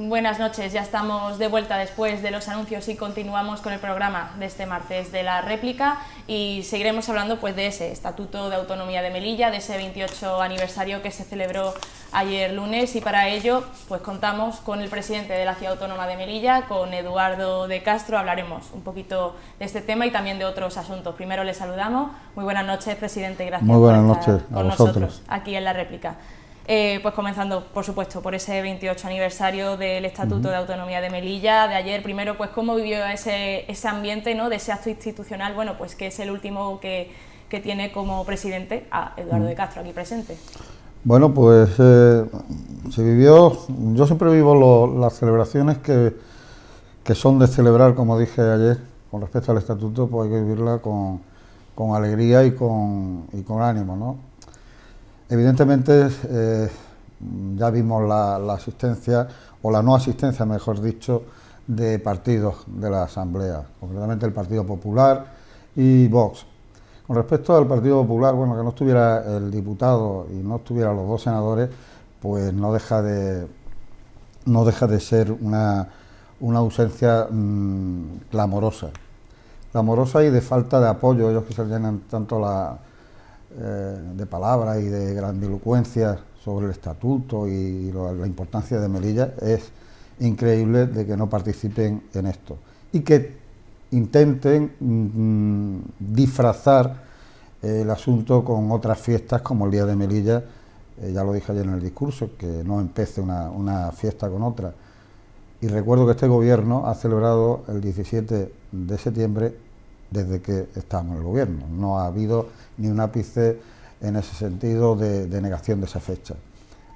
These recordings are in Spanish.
Buenas noches, ya estamos de vuelta después de los anuncios y continuamos con el programa de este martes de la réplica y seguiremos hablando pues de ese Estatuto de Autonomía de Melilla, de ese 28 aniversario que se celebró ayer lunes, y para ello pues contamos con el presidente de la Ciudad Autónoma de Melilla, con Eduardo de Castro. Hablaremos un poquito de este tema y también de otros asuntos. Primero le saludamos. Muy buenas noches, presidente, gracias Muy buenas por estar noches a con vosotros nosotros aquí en la réplica. Pues comenzando, por supuesto, por ese 28 aniversario del Estatuto de Autonomía de Melilla, de ayer. Primero, pues cómo vivió ese ambiente, ¿no?, de ese acto institucional, bueno, pues que es el último que tiene como presidente a Eduardo de Castro aquí presente. Bueno, pues se vivió, yo siempre vivo las celebraciones que son de celebrar, como dije ayer, con respecto al Estatuto, pues hay que vivirla con alegría y con ánimo, ¿no? Evidentemente, ya vimos la asistencia, o la no asistencia, mejor dicho, de partidos de la Asamblea, concretamente el Partido Popular y Vox. Con respecto al Partido Popular, bueno, que no estuviera el diputado y no estuvieran los dos senadores, pues no deja de ser una ausencia clamorosa y de falta de apoyo. Ellos que se llenan tanto de palabras y de grandilocuencia sobre el estatuto y la importancia de Melilla, es increíble de que no participen en esto y que intenten disfrazar el asunto con otras fiestas como el Día de Melilla. Ya lo dije ayer en el discurso, que no empiece una fiesta con otra. Y recuerdo que este gobierno ha celebrado el 17 de septiembre desde que estamos en el gobierno. No ha habido ni un ápice en ese sentido de negación de esa fecha.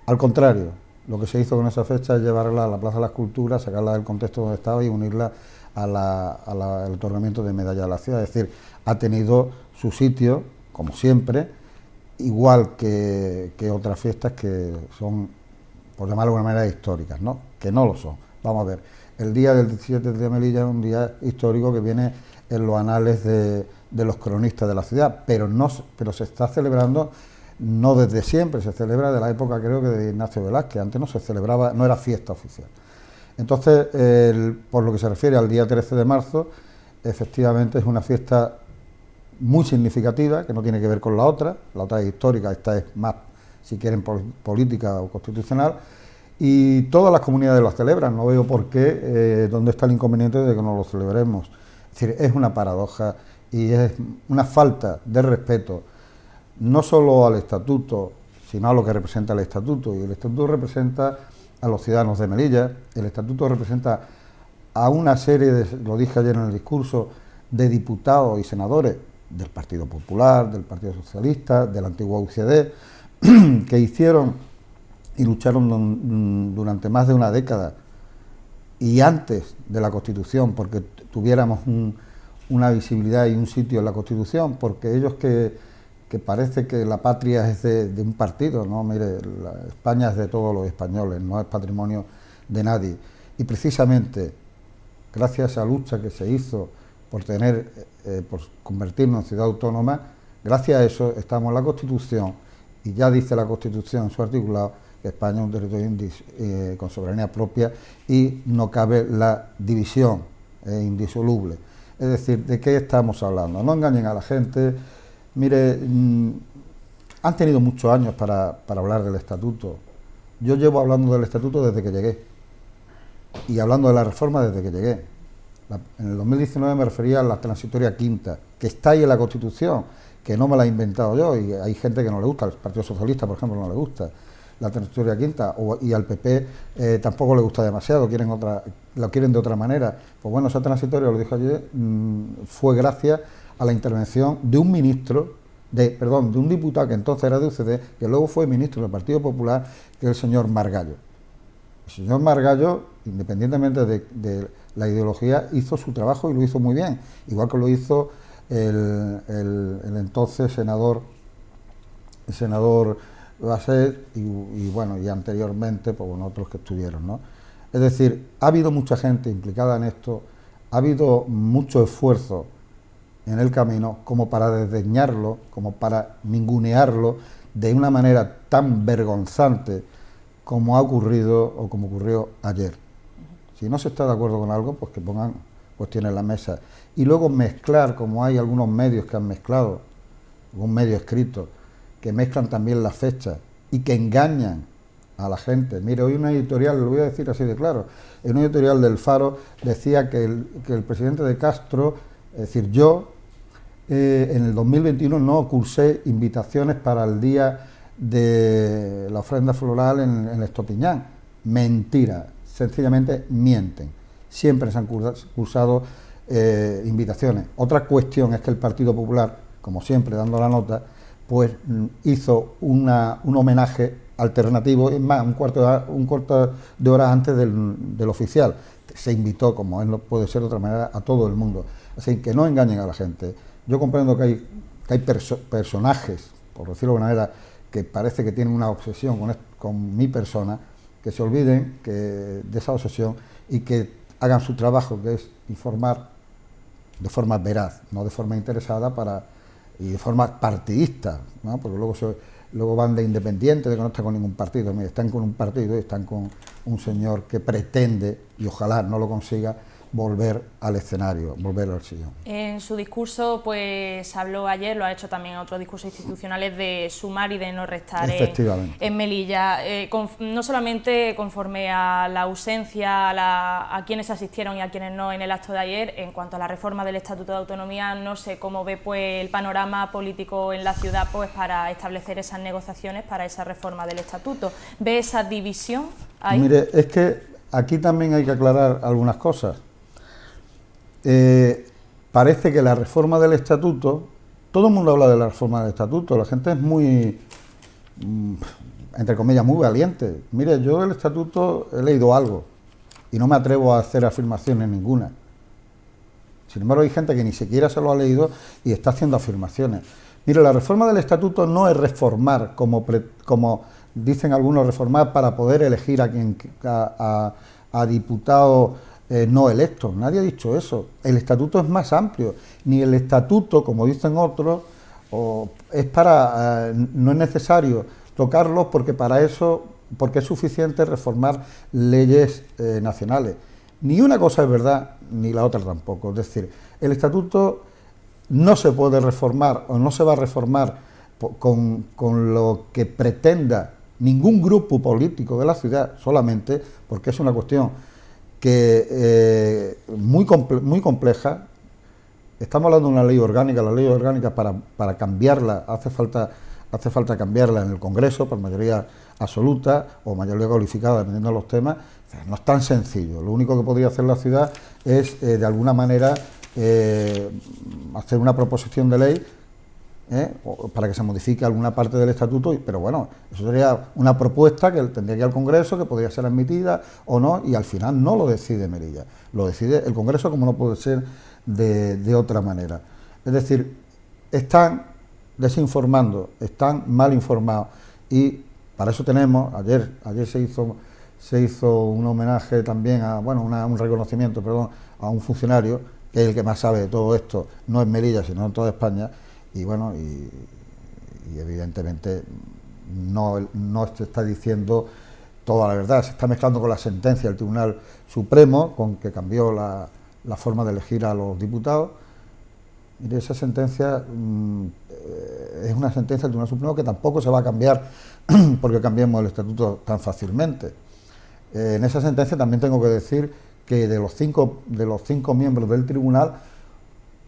Al contrario, lo que se hizo con esa fecha es llevarla a la Plaza de las Culturas, sacarla del contexto donde estaba y unirla al otorgamiento de medalla de la ciudad. Es decir, ha tenido su sitio, como siempre, igual que otras fiestas que son, por llamarlo de alguna manera, históricas, ¿no? Que no lo son. Vamos a ver, el día del 17 de Melilla es un día histórico que viene en los anales de los cronistas de la ciudad, pero se está celebrando no desde siempre, se celebra de la época, creo que de Ignacio Velázquez. Antes no se celebraba, no era fiesta oficial. Entonces, por lo que se refiere al día 13 de marzo, efectivamente es una fiesta muy significativa, que no tiene que ver con la otra es histórica, esta es más, si quieren, política o constitucional, y todas las comunidades lo celebran. No veo por qué, dónde está el inconveniente de que no lo celebremos. Es decir, es una paradoja y es una falta de respeto, no solo al estatuto, sino a lo que representa el estatuto. Y el estatuto representa a los ciudadanos de Melilla, el estatuto representa a una serie lo dije ayer en el discurso, de diputados y senadores del Partido Popular, del Partido Socialista, de la antigua UCD, que hicieron y lucharon durante más de una década y antes de la Constitución, porque tuviéramos una visibilidad y un sitio en la Constitución, porque ellos que parece que la patria es de un partido, ¿no? Mire, España es de todos los españoles, no es patrimonio de nadie. Y precisamente, gracias a esa lucha que se hizo por convertirnos en ciudad autónoma, gracias a eso estamos en la Constitución, y ya dice la Constitución en su articulado que España es un territorio con soberanía propia y no cabe la división, es indisoluble. Es decir, ¿de qué estamos hablando? No engañen a la gente. Mire, han tenido muchos años para hablar del estatuto. Yo llevo hablando del estatuto desde que llegué y hablando de la reforma desde que llegué. En el 2019 me refería a la transitoria quinta, que está ahí en la Constitución, que no me la he inventado yo, y hay gente que no le gusta, al Partido Socialista, por ejemplo, no le gusta la transitoria quinta, y al PP tampoco le gusta demasiado, lo quieren de otra manera. Pues bueno, esa transitoria, lo dijo ayer, fue gracias a la intervención de un de un diputado que entonces era de UCD, que luego fue ministro del Partido Popular, que es el señor Margallo. El señor Margallo, independientemente de la ideología, hizo su trabajo y lo hizo muy bien, igual que lo hizo el entonces senador Baset y anteriormente, pues bueno, otros que estuvieron, ¿no? Es decir, ha habido mucha gente implicada en esto, ha habido mucho esfuerzo en el camino como para desdeñarlo, como para ningunearlo de una manera tan vergonzante como ha ocurrido o como ocurrió ayer. Si no se está de acuerdo con algo, pues que pongan cuestiones en la mesa. Y luego mezclar, como hay algunos medios que han mezclado, un medio escrito, que mezclan también las fechas y que engañan a la gente. Mire, hoy una editorial, lo voy a decir así de claro, en una editorial del Faro decía que el presidente de Castro, es decir, yo, en el 2021 no cursé invitaciones para el día de la ofrenda floral en Estopiñán. Mentira, sencillamente mienten. Siempre se han cursado invitaciones. Otra cuestión es que el Partido Popular, como siempre dando la nota, pues hizo un homenaje alternativo, es más, un cuarto de hora antes del oficial. Se invitó, como no puede ser de otra manera, a todo el mundo. Así que no engañen a la gente. Yo comprendo que hay personajes, por decirlo de alguna manera, que parece que tienen una obsesión con mi persona, que se olviden de esa obsesión y que hagan su trabajo, que es informar de forma veraz, no de forma interesada y de forma partidista, ¿no? Porque luego van de independientes, de que no están con ningún partido. Mira, están con un partido y están con un señor que pretende, y ojalá no lo consiga, volver al escenario, volver al sillón. En su discurso, pues habló ayer, lo ha hecho también en otros discursos institucionales, de sumar y de no restar en Melilla. No solamente conforme a la ausencia, a quienes asistieron y a quienes no en el acto de ayer, en cuanto a la reforma del Estatuto de Autonomía, no sé cómo ve pues el panorama político en la ciudad pues para establecer esas negociaciones para esa reforma del Estatuto. ¿Ve esa división ahí? Mire, es que aquí también hay que aclarar algunas cosas. Parece que la reforma del Estatuto, todo el mundo habla de la reforma del Estatuto, la gente es muy, entre comillas, muy valiente. Mire, yo del Estatuto he leído algo y no me atrevo a hacer afirmaciones ninguna. Sin embargo, hay gente que ni siquiera se lo ha leído y está haciendo afirmaciones. Mire, la reforma del Estatuto no es reformar, como dicen algunos, reformar para poder elegir a diputados no electos. Nadie ha dicho eso. El Estatuto es más amplio. Ni el Estatuto, como dicen otros, no es necesario tocarlos porque es suficiente reformar leyes nacionales. Ni una cosa es verdad, ni la otra tampoco. Es decir, el Estatuto no se puede reformar o no se va a reformar con lo que pretenda ningún grupo político de la ciudad, solamente porque es una cuestión que muy compleja. Estamos hablando de una ley orgánica. La ley orgánica para cambiarla hace falta cambiarla en el Congreso por mayoría absoluta o mayoría cualificada, dependiendo de los temas. O sea, no es tan sencillo. Lo único que podría hacer la ciudad es, de alguna manera, hacer una proposición de ley para que se modifique alguna parte del estatuto, pero bueno, eso sería una propuesta que tendría que ir al Congreso, que podría ser admitida o no, y al final no lo decide Melilla, lo decide el Congreso, como no puede ser de otra manera. Es decir, están desinformando, están mal informados, y para eso tenemos, ayer se hizo un homenaje también un reconocimiento, perdón, a un funcionario que es el que más sabe de todo esto, no en Melilla, sino en toda España. Y bueno, y evidentemente no se está diciendo toda la verdad, se está mezclando con la sentencia del Tribunal Supremo, con que cambió la forma de elegir a los diputados. Mire, esa sentencia es una sentencia del Tribunal Supremo que tampoco se va a cambiar porque cambiemos el estatuto tan fácilmente. En esa sentencia también tengo que decir que de los cinco miembros del tribunal,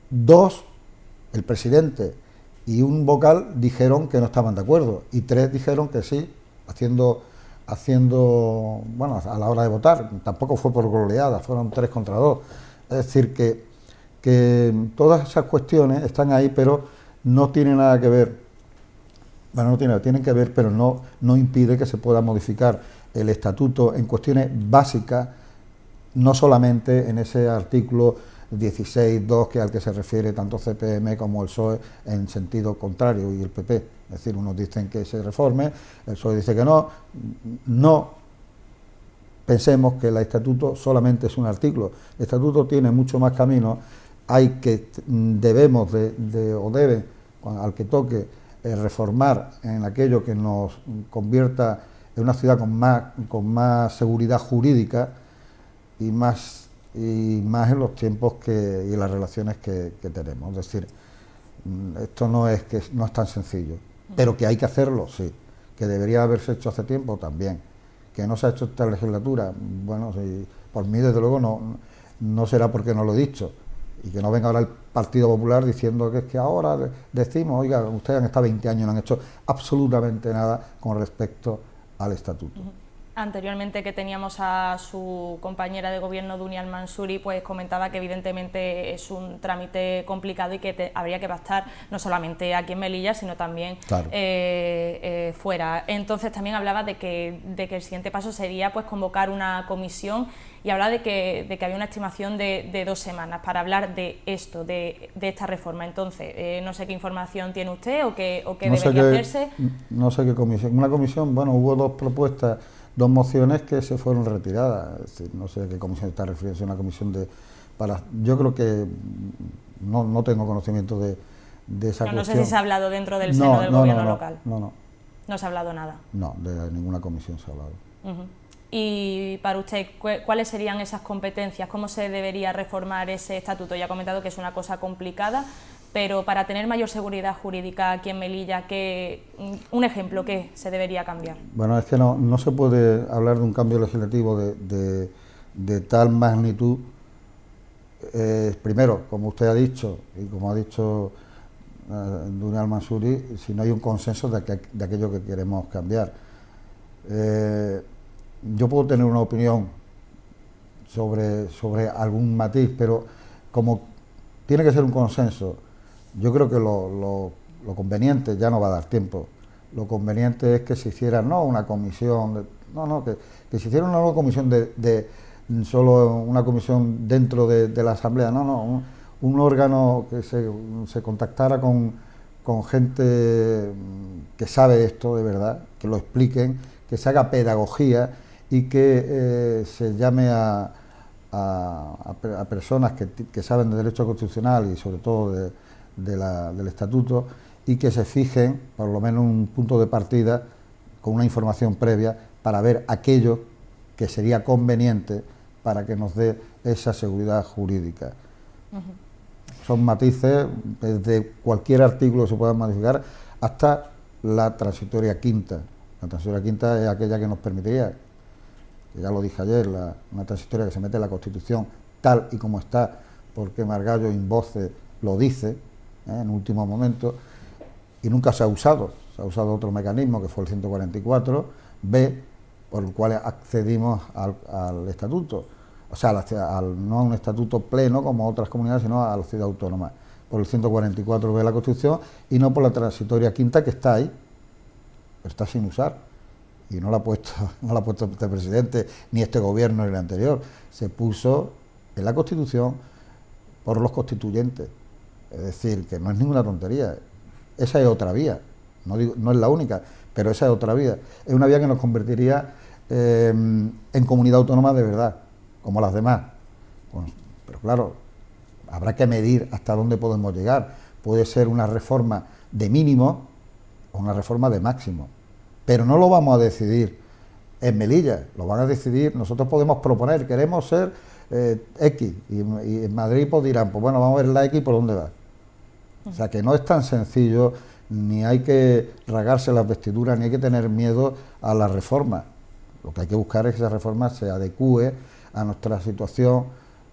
2, el presidente y un vocal, dijeron que no estaban de acuerdo, y 3 dijeron que sí, haciendo a la hora de votar. Tampoco fue por goleada, fueron 3 contra 2. Es decir, que todas esas cuestiones están ahí, pero no tienen nada que ver. Bueno, tienen que ver, pero no impide que se pueda modificar el estatuto en cuestiones básicas, no solamente en ese artículo 16.2 al que se refiere tanto CPM como el PSOE en sentido contrario, y el PP. Es decir, unos dicen que se reforme, el PSOE dice que no. No pensemos que el estatuto solamente es un artículo. El estatuto tiene mucho más camino. Debemos al que toque, reformar en aquello que nos convierta en una ciudad con más seguridad jurídica, y más en los tiempos y las relaciones que tenemos. Es decir, esto no es tan sencillo, pero que hay que hacerlo, sí, que debería haberse hecho hace tiempo también, que no se ha hecho esta legislatura, bueno, sí, por mí desde luego no será porque no lo he dicho, y que no venga ahora el Partido Popular diciendo que es que ahora decimos, oiga, ustedes han estado 20 años y no han hecho absolutamente nada con respecto al estatuto. Anteriormente, que teníamos a su compañera de gobierno, Dunia Al-Mansuri, pues comentaba que evidentemente es un trámite complicado y que habría que pactar no solamente aquí en Melilla, sino también claro, fuera. Entonces también hablaba de que el siguiente paso sería pues convocar una comisión, y hablaba de que había una estimación de 2 semanas para hablar de esto, de esta reforma. Entonces, no sé qué información tiene usted o qué debería hacerse. No sé qué comisión. Una comisión, bueno, hubo 2 propuestas, 2 mociones que se fueron retiradas. Es decir, no sé a qué comisión está refiriéndose, una comisión yo creo que no tengo conocimiento de esa cuestión. No sé si se ha hablado dentro del seno del gobierno local. No se ha hablado nada. No, de ninguna comisión se ha hablado. Y para usted, ¿cuáles serían esas competencias? ¿Cómo se debería reformar ese estatuto? Ya ha comentado que es una cosa complicada, pero para tener mayor seguridad jurídica aquí en Melilla, un ejemplo, ¿qué se debería cambiar? Bueno, es que no se puede hablar de un cambio legislativo de tal magnitud. Primero, como usted ha dicho, y como ha dicho Dunia Al-Mansuri, si no hay un consenso de aquello que queremos cambiar. Yo puedo tener una opinión sobre algún matiz, pero como tiene que ser un consenso, yo creo que lo conveniente, ya no va a dar tiempo, lo conveniente es que se hiciera no una comisión, que se hiciera una nueva comisión solo una comisión dentro de la Asamblea, un órgano que se contactara con gente que sabe esto de verdad, que lo expliquen, que se haga pedagogía y que se llame a personas que saben de derecho constitucional y sobre todo del estatuto, y que se fijen por lo menos un punto de partida con una información previa para ver aquello que sería conveniente para que nos dé esa seguridad jurídica. Son matices desde cualquier artículo que se pueda modificar hasta la transitoria quinta. La transitoria quinta es aquella que nos permitiría, ya lo dije ayer, una transitoria que se mete en la Constitución tal y como está, porque Margallo in voce lo dice en último momento, y nunca se ha usado otro mecanismo que fue el 144B, por el cual accedimos al estatuto, o sea, no a un estatuto pleno como otras comunidades, sino a la ciudad autónoma, por el 144B de la Constitución, y no por la transitoria quinta, que está ahí, pero está sin usar, y no la ha puesto este presidente, ni este gobierno, ni el anterior, se puso en la Constitución por los constituyentes, es decir, que no es ninguna tontería, esa es otra vía, no es la única, pero esa es otra vía, es una vía que nos convertiría en comunidad autónoma de verdad, como las demás, pero claro, habrá que medir hasta dónde podemos llegar. Puede ser una reforma de mínimo o una reforma de máximo, pero no lo vamos a decidir en Melilla, lo van a decidir, nosotros podemos proponer, queremos ser X, y en Madrid pues dirán, pues bueno, vamos a ver la X por dónde va. O sea que no es tan sencillo, ni hay que rasgarse las vestiduras, ni hay que tener miedo a la reforma. Lo que hay que buscar es que esa reforma se adecúe a nuestra situación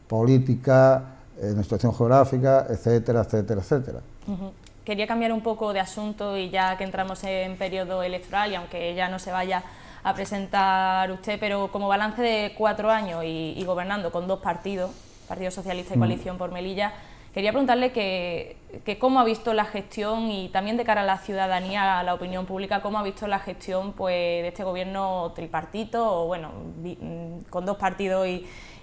política, nuestra situación geográfica, etcétera, etcétera, etcétera. Quería cambiar un poco de asunto, y ya que entramos en periodo electoral, y aunque ya no se vaya a presentar usted, pero como balance de 4 años y gobernando con 2 partidos, Partido Socialista y Coalición por Melilla, quería preguntarle que cómo ha visto la gestión, y también de cara a la ciudadanía, a la opinión pública, cómo ha visto la gestión pues de este gobierno tripartito, o bueno, con 2 partidos,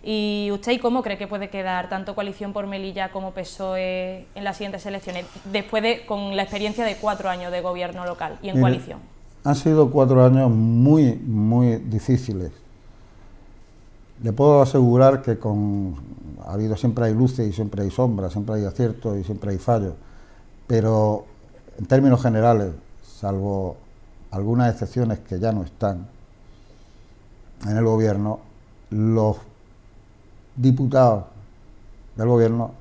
y usted, ¿y cómo cree que puede quedar tanto Coalición por Melilla como PSOE en las siguientes elecciones, después con la experiencia de 4 años de gobierno local y en coalición? Han sido 4 años muy, muy difíciles. Le puedo asegurar que siempre hay luces y siempre hay sombras, siempre hay aciertos y siempre hay fallos, pero en términos generales, salvo algunas excepciones que ya no están en el gobierno, los diputados del gobierno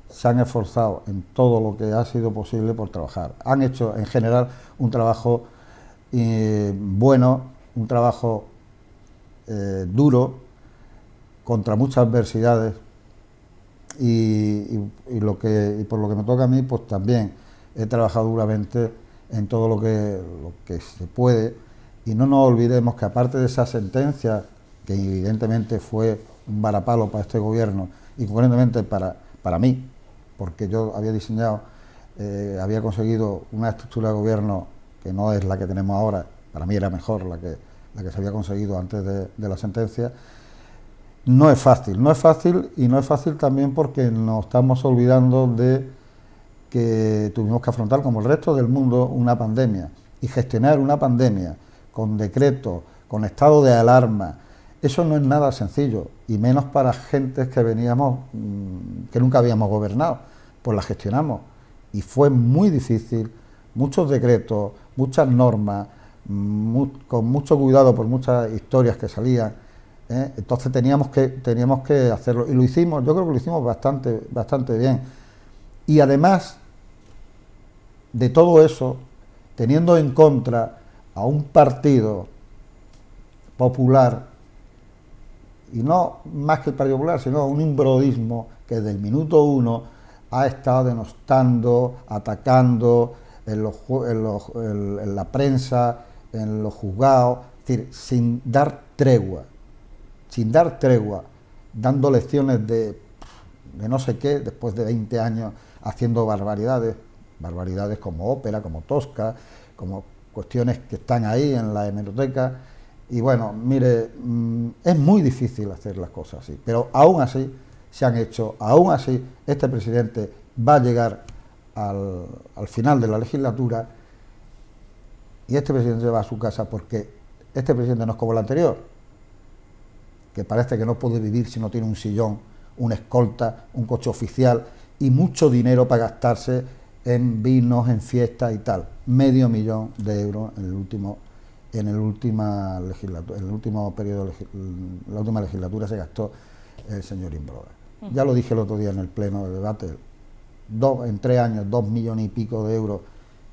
se han esforzado en todo lo que ha sido posible por trabajar. Han hecho en general un trabajo bueno, un trabajo duro, contra muchas adversidades y por lo que me toca a mí, pues también he trabajado duramente en todo lo que se puede, y no nos olvidemos que aparte de esa sentencia, que evidentemente fue un varapalo para este gobierno y concretamente para mí, porque yo había diseñado, había conseguido una estructura de gobierno que no es la que tenemos ahora, para mí era mejor la que se había conseguido antes de la sentencia. No es fácil, y no es fácil también porque nos estamos olvidando de que tuvimos que afrontar, como el resto del mundo, una pandemia, y gestionar una pandemia con decretos, con estado de alarma, eso no es nada sencillo, y menos para gentes que veníamos, que nunca habíamos gobernado, pues la gestionamos, y fue muy difícil, muchos decretos, muchas normas, con mucho cuidado por muchas historias que salían, entonces teníamos que hacerlo, y lo hicimos, yo creo que lo hicimos bastante bien, y además de todo eso, teniendo en contra a un partido popular, y no más que el Partido Popular, sino un imbrodismo que desde el minuto uno ha estado denostando, atacando en la prensa, en los juzgados, es decir, sin dar tregua, dando lecciones de no sé qué, después de 20 años haciendo barbaridades como ópera, como Tosca, como cuestiones que están ahí en la hemeroteca. Y bueno, mire, es muy difícil hacer las cosas así, pero aún así se han hecho, aún así este presidente va a llegar al final de la legislatura, y este presidente va a su casa porque este presidente no es como el anterior, que parece que no puede vivir si no tiene un sillón, una escolta, un coche oficial y mucho dinero para gastarse en vinos, en fiestas y tal. €500.000 en la última legislatura se gastó el señor Imbroda. Ya lo dije el otro día en el pleno de debate, en 3 años, 2 millones y pico de euros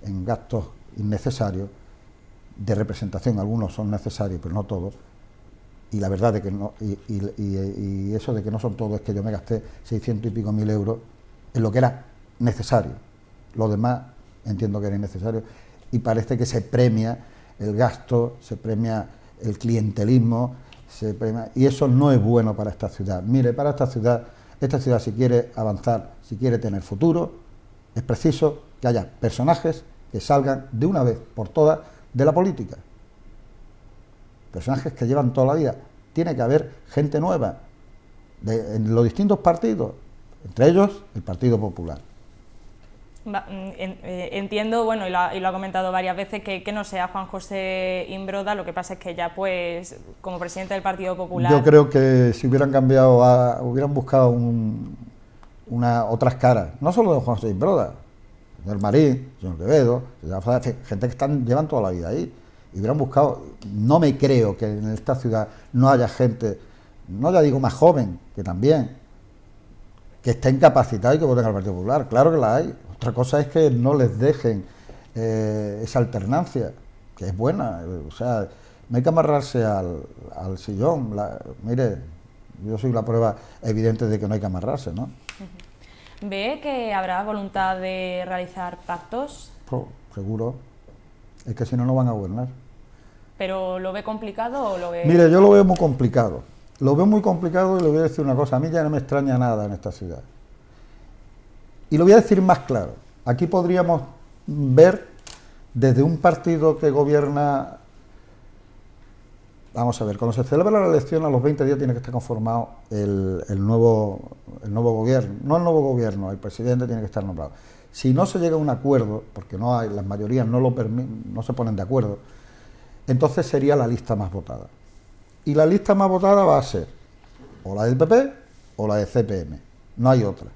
en gastos innecesarios, de representación, algunos son necesarios, pero no todos, y la verdad de que no, y eso de que no son todos, es que yo me gasté 600 y pico mil euros en lo que era necesario, lo demás entiendo que era innecesario, y parece que se premia el gasto, se premia el clientelismo, y eso no es bueno para esta ciudad. Mire, para esta ciudad si quiere avanzar, si quiere tener futuro, es preciso que haya personajes que salgan de una vez por todas de la política. Personajes que llevan toda la vida. Tiene que haber gente nueva en los distintos partidos, entre ellos el Partido Popular. Entiendo, bueno, y lo ha comentado varias veces, que no sea Juan José Imbroda, lo que pasa es que ya, pues, como presidente del Partido Popular... Yo creo que si hubieran cambiado, hubieran buscado otras caras, no solo de Juan José Imbroda, el señor Marín, el señor Quevedo, gente que llevan toda la vida ahí, y hubieran buscado. No me creo que en esta ciudad no haya gente, no ya digo más joven, que también, que esté incapacitado y que voten al Partido Popular, claro que la hay. Otra cosa es que no les dejen esa alternancia, que es buena, o sea, no hay que amarrarse al sillón. Mire, yo soy la prueba evidente de que no hay que amarrarse, ¿no? ¿Ve que habrá voluntad de realizar pactos? Pues, seguro, es que si no, no van a gobernar. ¿Pero lo ve complicado o lo ve...? Mire, yo lo veo muy complicado, y le voy a decir una cosa, a mí ya no me extraña nada en esta ciudad. Y lo voy a decir más claro, aquí podríamos ver desde un partido que gobierna, vamos a ver, cuando se celebra la elección a los 20 días tiene que estar conformado el nuevo gobierno, no el nuevo gobierno, el presidente tiene que estar nombrado. Si no se llega a un acuerdo, porque no hay, las mayorías no se ponen de acuerdo, entonces sería la lista más votada. Y la lista más votada va a ser o la del PP o la de CPM, no hay otra.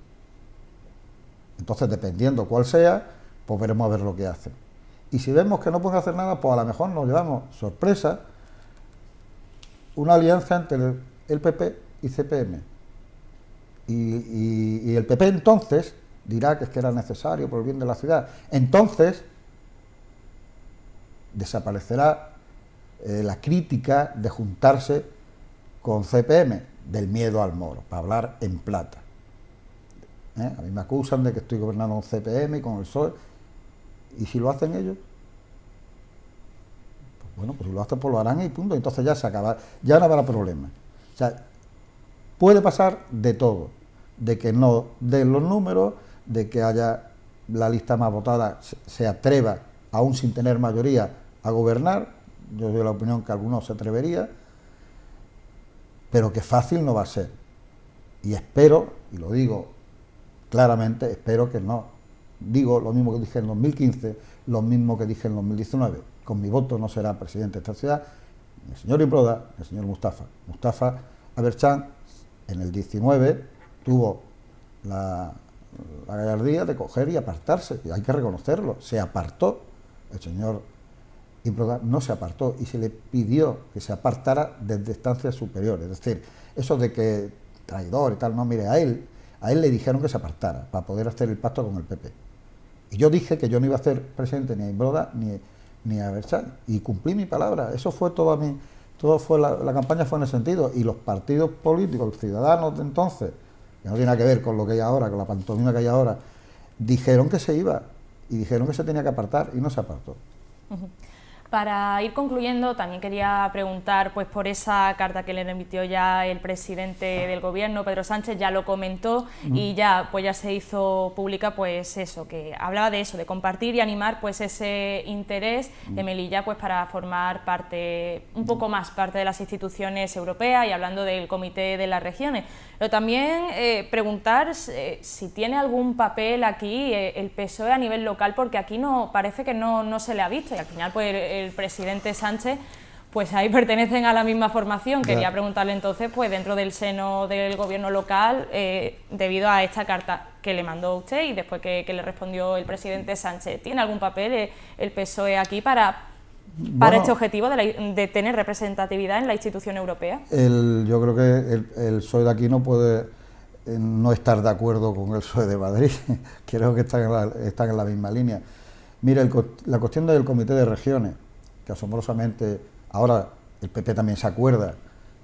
Entonces, dependiendo cuál sea, pues veremos a ver lo que hacen. Y si vemos que no pueden hacer nada, pues a lo mejor nos llevamos sorpresa una alianza entre el PP y CPM. y el PP entonces dirá que es que era necesario por el bien de la ciudad. Entonces desaparecerá la crítica de juntarse con CPM, del miedo al moro, para hablar en plata. A mí me acusan de que estoy gobernando con CPM y con el PSOE, y si lo hacen ellos, pues bueno, pues si lo hacen, pues lo harán y punto, entonces ya se acaba, ya no habrá problema. O sea, puede pasar de todo, de que no den los números, de que haya la lista más votada, se atreva, aún sin tener mayoría, a gobernar. Yo doy la opinión que algunos se atrevería, pero que fácil no va a ser. Y espero, y lo digo claramente, espero que no. Digo lo mismo que dije en 2015, lo mismo que dije en 2019. Con mi voto no será presidente de esta ciudad ni el señor Imbroda, ni el señor Mustafa. Mustafa Aberchán en el 19 tuvo la gallardía de coger y apartarse, y hay que reconocerlo, se apartó. El señor Imbroda no se apartó y se le pidió que se apartara desde instancias superiores. Es decir, eso de que traidor y tal, no, mire, a él le dijeron que se apartara para poder hacer el pacto con el PP. Y yo dije que yo no iba a hacer presidente ni a Imbroda ni a Aberchán, y cumplí mi palabra. Eso fue la campaña fue en ese sentido, y los partidos políticos, los ciudadanos de entonces, que no tiene nada que ver con lo que hay ahora, con la pantomima que hay ahora, dijeron que se iba, y dijeron que se tenía que apartar, y no se apartó. Para ir concluyendo, también quería preguntar pues por esa carta que le remitió ya el presidente del gobierno, Pedro Sánchez, ya lo comentó y ya se hizo pública pues eso, que hablaba de eso, de compartir y animar pues ese interés de Melilla pues para formar parte, un poco más parte de las instituciones europeas, y hablando del Comité de las Regiones. Pero también preguntar si tiene algún papel aquí el PSOE a nivel local, porque aquí no parece que no se le ha visto, y al final pues el presidente Sánchez, pues ahí pertenecen a la misma formación. Quería preguntarle entonces, pues dentro del seno del gobierno local, debido a esta carta que le mandó usted y después que le respondió el presidente Sánchez, ¿tiene algún papel el PSOE aquí para este objetivo de tener representatividad en la institución europea? Yo creo que el PSOE de aquí no puede no estar de acuerdo con el PSOE de Madrid. Creo que están en la misma línea. Mire, la cuestión del Comité de Regiones, que asombrosamente ahora el PP también se acuerda,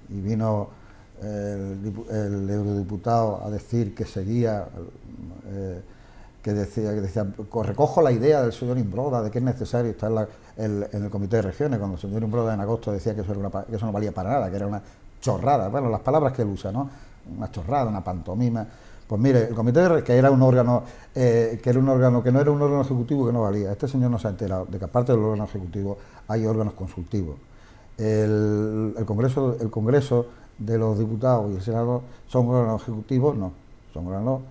y vino el eurodiputado a decir que seguía, que decía, recojo la idea del señor Imbroda de que es necesario estar en el Comité de Regiones, cuando el señor Imbroda en agosto decía que eso no valía para nada, que era una chorrada, bueno, las palabras que él usa, ¿no? Una chorrada, una pantomima. Pues mire, el Comité de Regiones, que era un órgano que no era un órgano ejecutivo, que no valía. Este señor no se ha enterado de que aparte del órgano ejecutivo hay órganos consultivos. El Congreso de los Diputados y el Senado son órganos ejecutivos, no, son órganos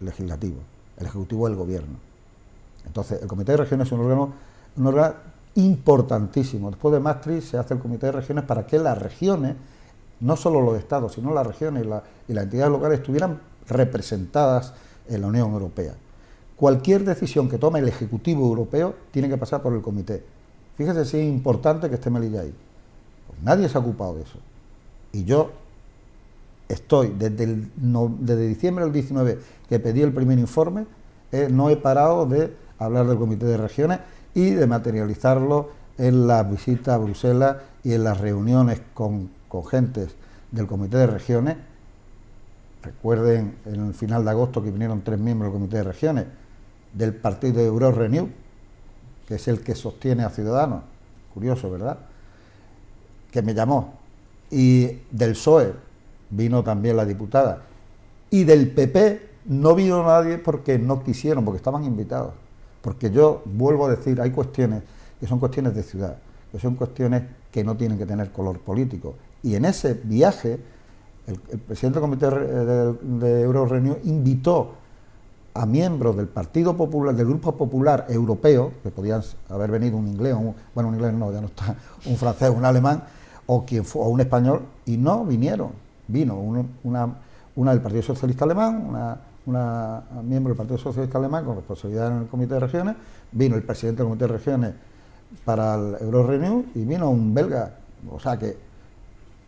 legislativos. El ejecutivo es el gobierno. Entonces, el Comité de Regiones es un órgano importantísimo. Después de Maastricht se hace el Comité de Regiones para que las regiones, no solo los estados, sino las regiones y las entidades locales estuvieran representadas en la Unión Europea. Cualquier decisión que tome el Ejecutivo Europeo tiene que pasar por el Comité. Fíjese si es importante que esté Melilla ahí. Pues nadie se ha ocupado de eso. Y yo estoy, desde diciembre del 19, que pedí el primer informe, no he parado de hablar del Comité de Regiones y de materializarlo en las visitas a Bruselas y en las reuniones con gentes del Comité de Regiones. Recuerden en el final de agosto que vinieron 3 miembros del Comité de Regiones del partido de Eurorenew, que es el que sostiene a Ciudadanos, curioso, ¿verdad?, que me llamó, y del PSOE vino también la diputada, y del PP no vino nadie porque no quisieron, porque estaban invitados, porque yo vuelvo a decir, hay cuestiones que son cuestiones de ciudad, que son cuestiones que no tienen que tener color político, y en ese viaje el presidente del Comité de Eurorenew invitó a miembros del Partido Popular, del Grupo Popular Europeo, que podían haber venido un inglés, un inglés no, ya no está, un francés, un alemán, o un español, y no vinieron. Vino una del Partido Socialista Alemán, una miembro del Partido Socialista Alemán con responsabilidad en el Comité de Regiones, vino el presidente del Comité de Regiones para el Eurorenew y vino un belga. O sea que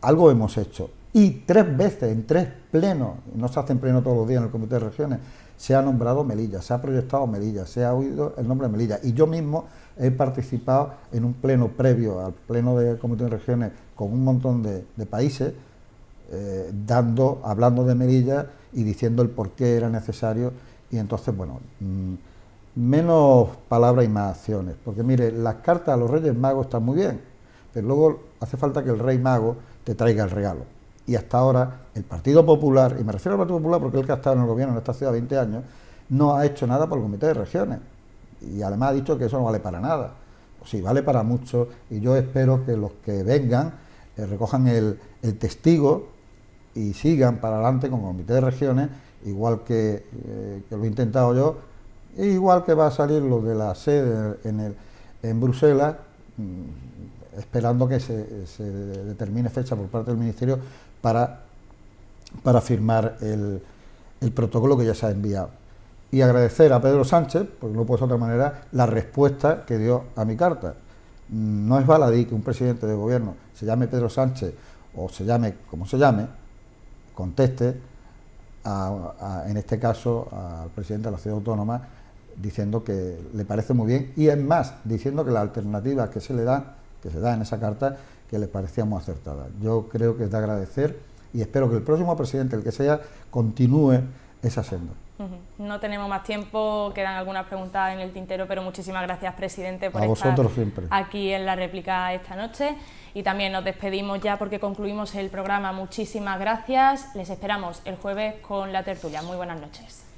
algo hemos hecho. y 3 veces en 3 plenos, no se hacen plenos todos los días en el Comité de Regiones, se ha nombrado Melilla, se ha proyectado Melilla, se ha oído el nombre de Melilla, y yo mismo he participado en un pleno previo al pleno del Comité de Regiones con un montón de países, hablando de Melilla y diciendo el por qué era necesario. Y entonces, bueno, menos palabras y más acciones, porque mire, las cartas a los Reyes Magos están muy bien, pero luego hace falta que el Rey Mago te traiga el regalo. Y hasta ahora el Partido Popular, y me refiero al Partido Popular porque es el que ha estado en el gobierno en esta ciudad 20 años, no ha hecho nada por el Comité de Regiones, y además ha dicho que eso no vale para nada. Pues sí, vale para mucho, y yo espero que los que vengan recojan el testigo y sigan para adelante con el Comité de Regiones, igual que lo he intentado yo, e igual que va a salir lo de la sede en Bruselas, esperando que se determine fecha por parte del Ministerio para firmar el protocolo que ya se ha enviado. Y agradecer a Pedro Sánchez, porque no puede ser de otra manera, la respuesta que dio a mi carta. No es baladí que un presidente de gobierno se llame Pedro Sánchez o se llame como se llame, conteste en este caso al presidente de la ciudad autónoma diciendo que le parece muy bien, y es más, diciendo que las alternativas que se da en esa carta, que le parecía muy acertada. Yo creo que es de agradecer y espero que el próximo presidente, el que sea, continúe esa senda. No tenemos más tiempo, quedan algunas preguntas en el tintero, pero muchísimas gracias, presidente, por estar siempre aquí en la réplica esta noche. Y también nos despedimos ya porque concluimos el programa. Muchísimas gracias, les esperamos el jueves con la tertulia. Muy buenas noches.